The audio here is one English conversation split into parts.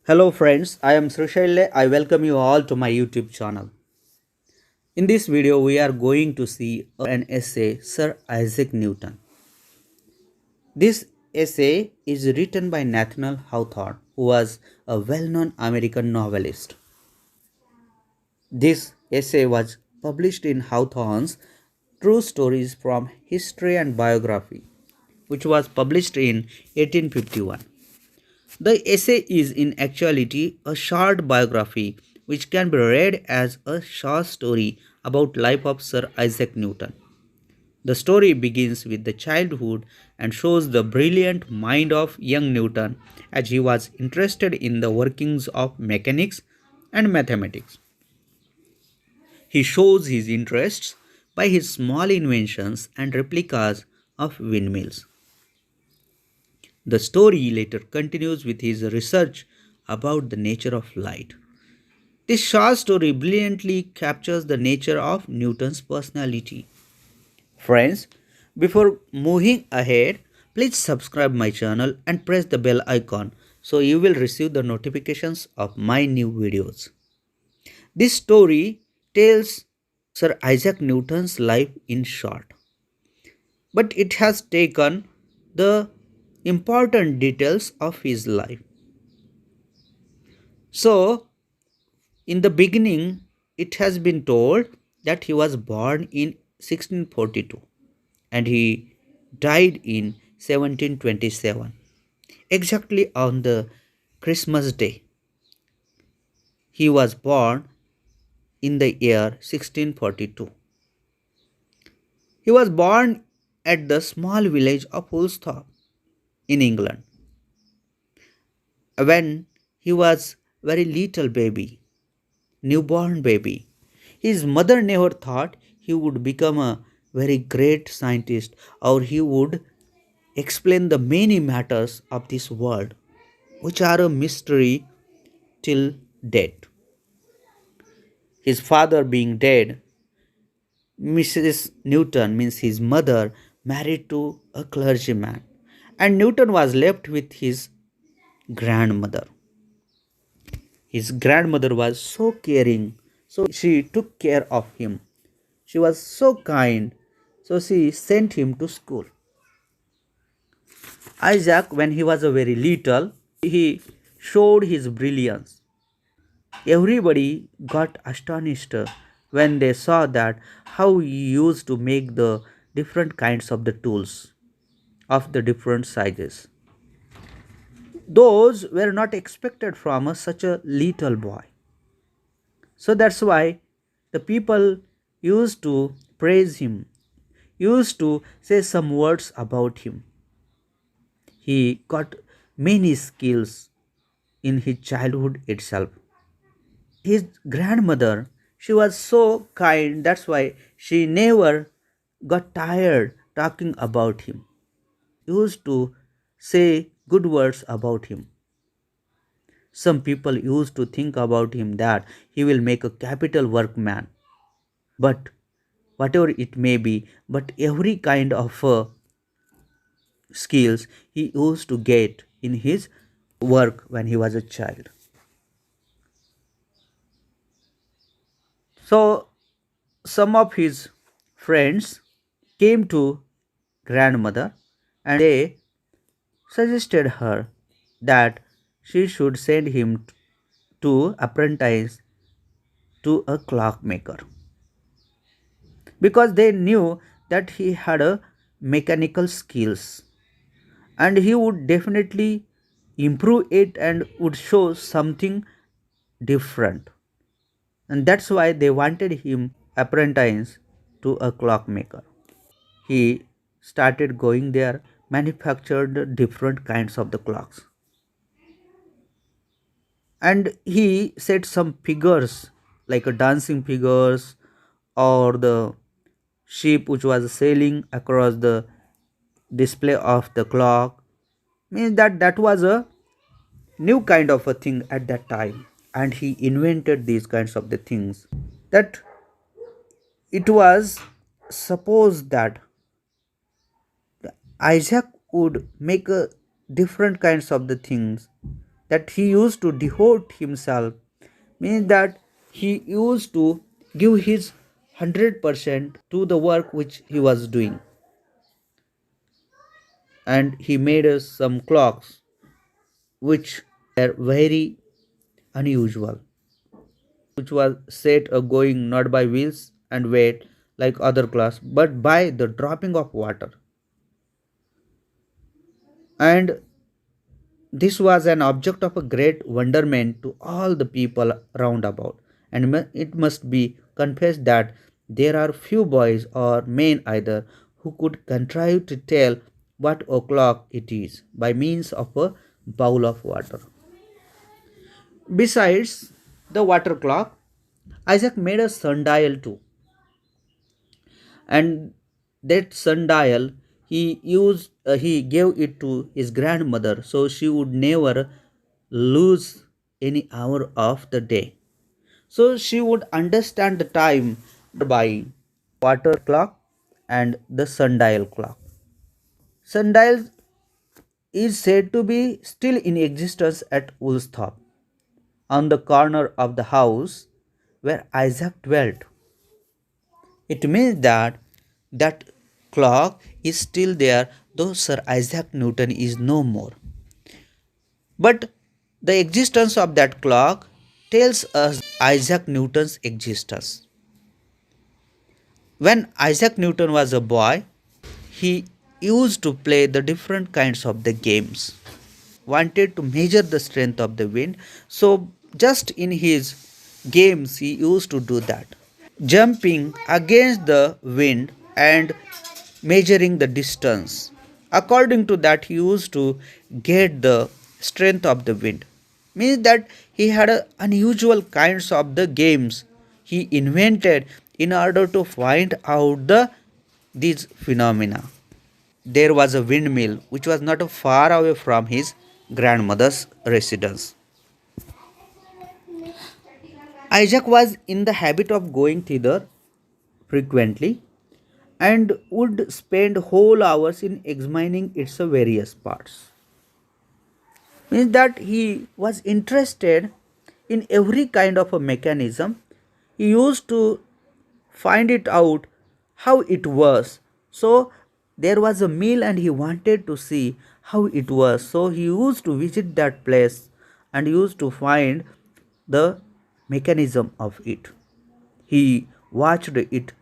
Hello friends, I am Sir Issac. I welcome you all to my YouTube channel. In this video, we are going to see an essay, Sir Isaac Newton. This essay is written by Nathaniel Howthorne, who was a well-known American novelist. This essay was published in Howthorne's True Stories from History and Biography, which was published in 1851. The essay is in actuality a short biography which can be read as a short story about life of Sir Isaac Newton. The story begins with the childhood and shows the brilliant mind of young Newton as he was interested in the workings of mechanics and mathematics. He shows his interests by his small inventions and replicas of windmills. The story later continues with his research about the nature of light. This short story brilliantly captures the nature of Newton's personality. Friends, before moving ahead, please subscribe my channel and press the bell icon so you will receive the notifications of my new videos. This story tells Sir Isaac Newton's life in short, but it has taken the important details of his life. So, in the beginning, it has been told that he was born in 1642 and he died in 1727, exactly on the Christmas day. He was born in the year 1642. He was born at the small village of Howthorne in England when he was very little baby, newborn baby. His mother never thought he would become a very great scientist or he would explain the many matters of this world, which are a mystery till date. His father being dead, Mrs. Newton means his mother married to a clergyman, and Newton was left with his grandmother. His grandmother was so caring, so she took care of him. She was so kind, so she sent him to school. Isaac, when he was a very little, he showed his brilliance. Everybody got astonished when they saw that how he used to make the different kinds of the tools of the different sizes. Those were not expected from such a little boy. So that's why the people used to praise him, used to say some words about him. He got many skills in his childhood itself. His grandmother, she was so kind, that's why she never got tired talking about him. Used to say good words about him. Some people used to think about him that he will make a capital workman. But whatever it may be, but every kind of skills he used to get in his work when he was a child. So some of his friends came to grandmother and they suggested her that she should send him to apprentice to a clockmaker because they knew that he had a mechanical skills and he would definitely improve it and would show something different, and that's why they wanted him apprentice to a clockmaker. He started going there, manufactured different kinds of the clocks, and he set some figures like a dancing figures or the sheep which was sailing across the display of the clock. Means that was a new kind of a thing at that time, and he invented these kinds of the things that it was supposed that Isaac would make a different kinds of the things that he used to devote himself, means that he used to give his 100% to the work which he was doing. And he made us some clocks which were very unusual, which was set going not by wheels and weight like other clocks, but by the dropping of water. And this was an object of a great wonderment to all the people round about, and it must be confessed that there are few boys or men either who could contrive to tell what o'clock it is by means of a bowl of water. Besides the water clock, Isaac made a sundial too, and that sundial he gave it to his grandmother so she would never lose any hour of the day, so she would understand the time by water clock and the sundial clock. Sundial is said to be still in existence at Woolsthorpe, on the corner of the house where Isaac dwelt. It means that that clock is still there, though Sir Isaac Newton is no more. But the existence of that clock tells us Isaac Newton's existence. When Isaac Newton was a boy, he used to play the different kinds of the games, wanted to measure the strength of the wind. So just in his games he used to do that, jumping against the wind and measuring the distance. According to that, he used to get the strength of the wind. Means that he had unusual kinds of the games he invented in order to find out these phenomena. There was a windmill which was not far away from his grandmother's residence. Isaac was in the habit of going thither frequently and would spend whole hours in examining its various parts. Means that he was interested in every kind of a mechanism. He used to find it out how it was. So there was a mill and he wanted to see how it was. So he used to visit that place and used to find the mechanism of it. He watched it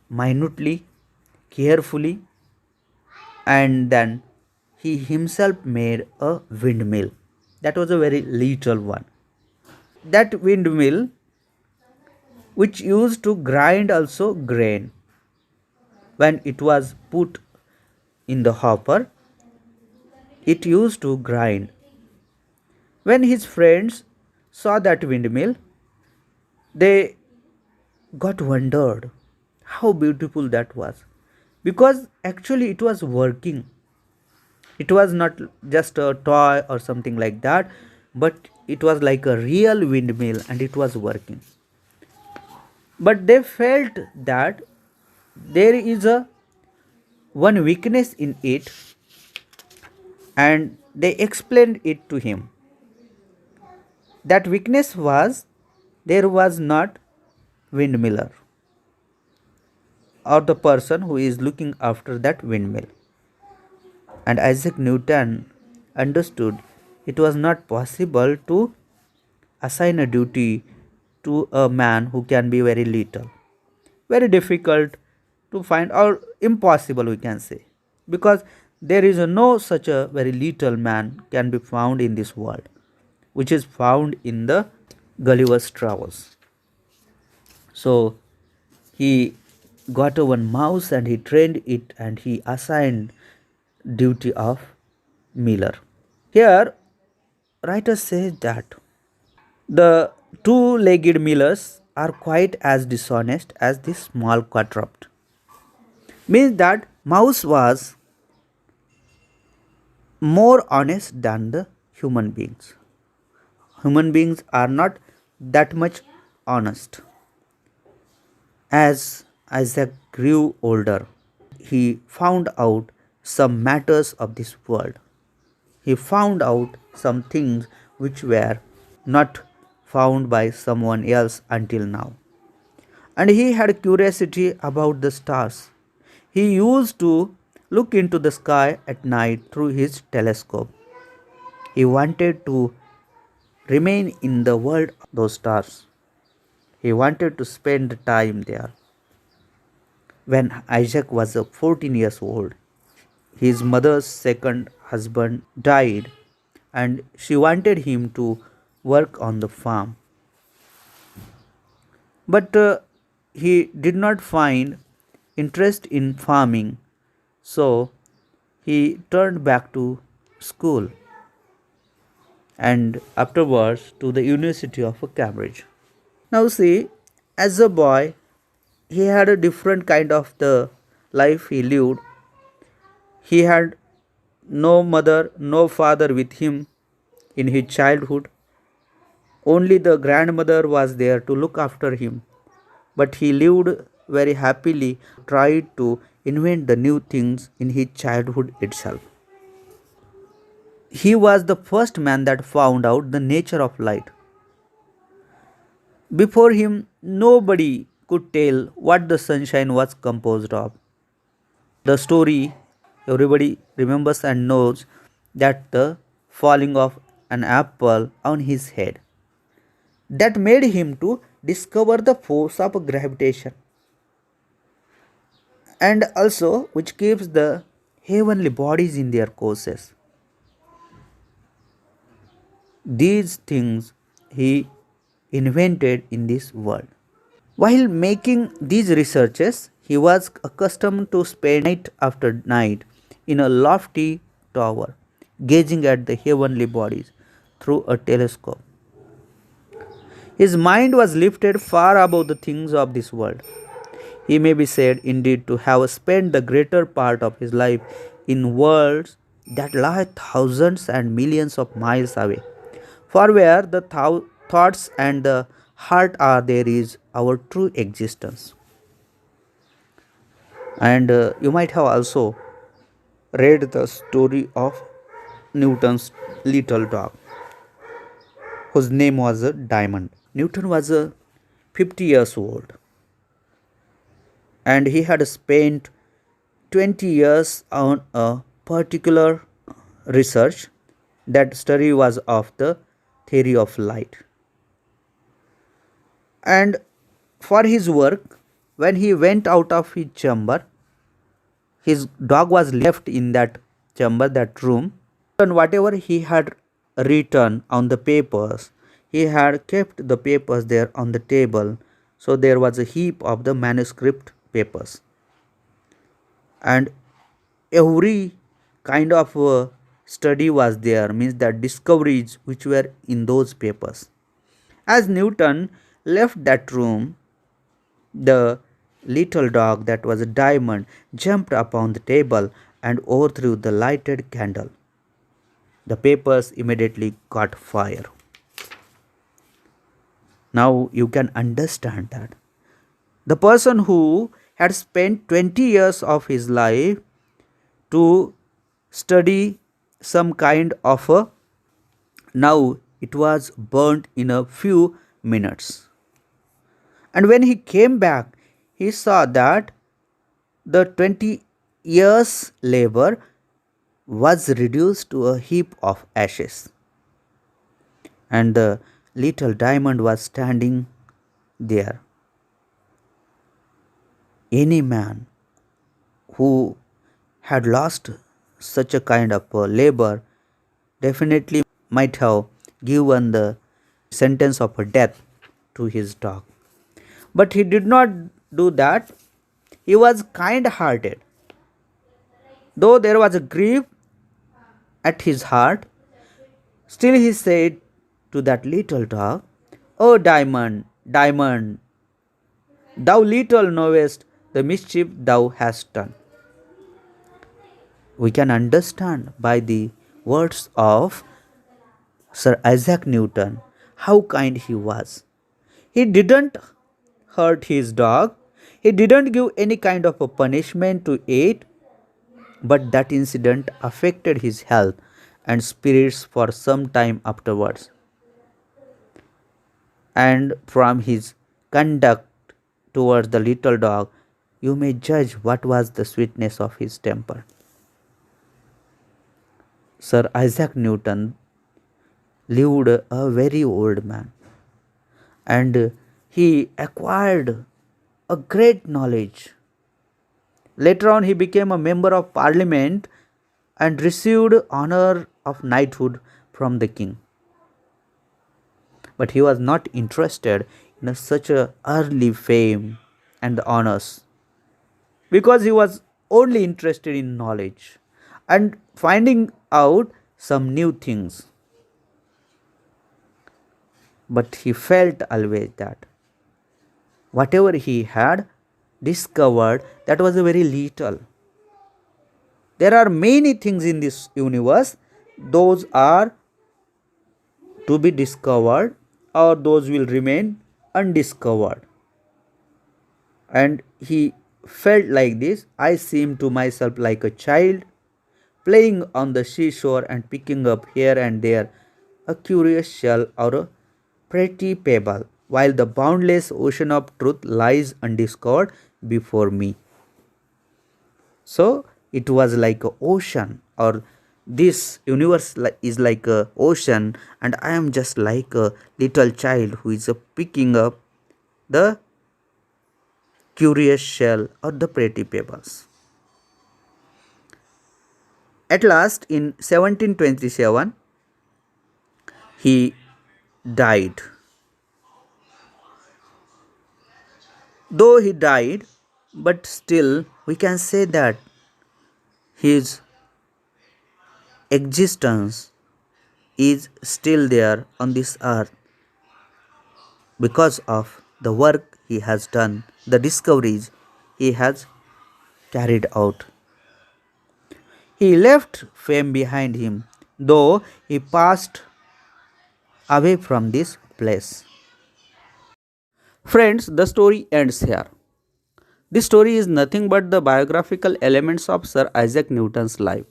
minutely, carefully, and then he himself made a windmill. That was a very little one. That windmill, which used to grind also grain, when it was put in the hopper, it used to grind. When his friends saw that windmill, they got wondered how beautiful that was, because actually it was working. It was not just a toy or something like that, but it was like a real windmill and it was working. But they felt that there is a one weakness in it, and they explained it to him. That weakness was there was not windmiller or the person who is looking after that windmill. And Isaac Newton understood it was not possible to assign a duty to a man who can be very little. Very difficult to find, or impossible we can say, because there is no such a very little man can be found in this world, which is found in the Gulliver's Travels. So he got a one mouse and he trained it and he assigned duty of miller. Here writer says that the two-legged millers are quite as dishonest as the small quadruped. Means that mouse was more honest than the human beings. Human beings are not that much honest. As Isaac grew older, he found out some matters of this world. He found out some things which were not found by someone else until now. And he had curiosity about the stars. He used to look into the sky at night through his telescope. He wanted to remain in the world of those stars. He wanted to spend time there. When Isaac was 14 years old, his mother's second husband died and she wanted him to work on the farm. But he did not find interest in farming, so he turned back to school and afterwards to the University of Cambridge. Now see, as a boy, he had a different kind of the life he lived. He had no mother, no father with him in his childhood. Only the grandmother was there to look after him. But he lived very happily, tried to invent the new things in his childhood itself. He was the first man that found out the nature of light. Before him, nobody could tell what the sunshine was composed of. The story everybody remembers and knows that the falling of an apple on his head that made him to discover the force of gravitation and also which keeps the heavenly bodies in their courses. These things he invented in this world. While making these researches, he was accustomed to spend night after night in a lofty tower, gazing at the heavenly bodies through a telescope. His mind was lifted far above the things of this world. He may be said indeed to have spent the greater part of his life in worlds that lie thousands and millions of miles away. For where the thoughts and the heart are, there is our true existence. And you might have also read the story of Newton's little dog, whose name was Diamond. Newton was 50 years old and he had spent 20 years on a particular research. That study was of the theory of light. And for his work, when he went out of his chamber, his dog was left in that chamber, that room, and whatever he had written on the papers, he had kept the papers there on the table. So there was a heap of the manuscript papers. And every kind of study was there, means that discoveries which were in those papers. As Newton left that room, the little dog, that was a Diamond, jumped upon the table and overthrew the lighted candle. The papers immediately caught fire. Now you can understand that the person who had spent 20 years of his life to study some kind of a, now it was burnt in a few minutes. And when he came back, he saw that the 20 years labor was reduced to a heap of ashes. And the little Diamond was standing there. Any man who had lost such a kind of labor definitely might have given the sentence of death to his dog. But he did not do that. He was kind hearted. Though there was a grief at his heart, still he said to that little dog, "Oh Diamond, Diamond, thou little knowest the mischief thou hast done." We can understand by the words of Sir Isaac Newton how kind he was. He didn't hurt his dog, he didn't give any kind of a punishment to it, but that incident affected his health and spirits for some time afterwards. And from his conduct towards the little dog, you may judge what was the sweetness of his temper. Sir Isaac Newton lived a very old man, and he acquired a great knowledge. Later on, he became a member of parliament and received honor of knighthood from the king. But he was not interested in such a early fame and honors, because he was only interested in knowledge and finding out some new things. But he felt always that whatever he had discovered, that was a very little. There are many things in this universe, those are to be discovered or those will remain undiscovered. And he felt like this. I seemed to myself like a child playing on the seashore and picking up here and there a curious shell or a pretty pebble, while the boundless ocean of truth lies undiscovered before me. So it was like a ocean, or this universe is like a ocean, and I am just like a little child who is picking up the curious shell or the pretty pebbles. At last, in 1727, he died. Though he died, but still we can say that his existence is still there on this earth because of the work he has done, the discoveries he has carried out. He left fame behind him, though he passed away from this place. Friends, the story ends here. This story is nothing but the biographical elements of Sir Isaac Newton's life.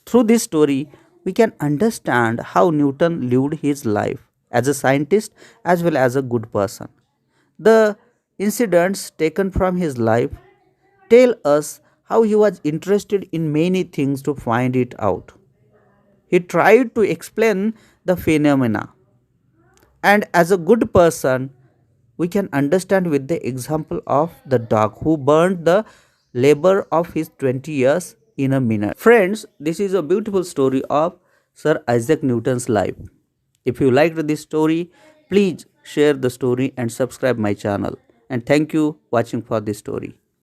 Through this story, we can understand how Newton lived his life as a scientist as well as a good person. The incidents taken from his life tell us how he was interested in many things to find it out. He tried to explain the phenomena, and as a good person, we can understand with the example of the dog who burned the labor of his 20 years in a minute. Friends, this is a beautiful story of Sir Isaac Newton's life. If you liked this story, please share the story and subscribe my channel. And thank you watching for this story.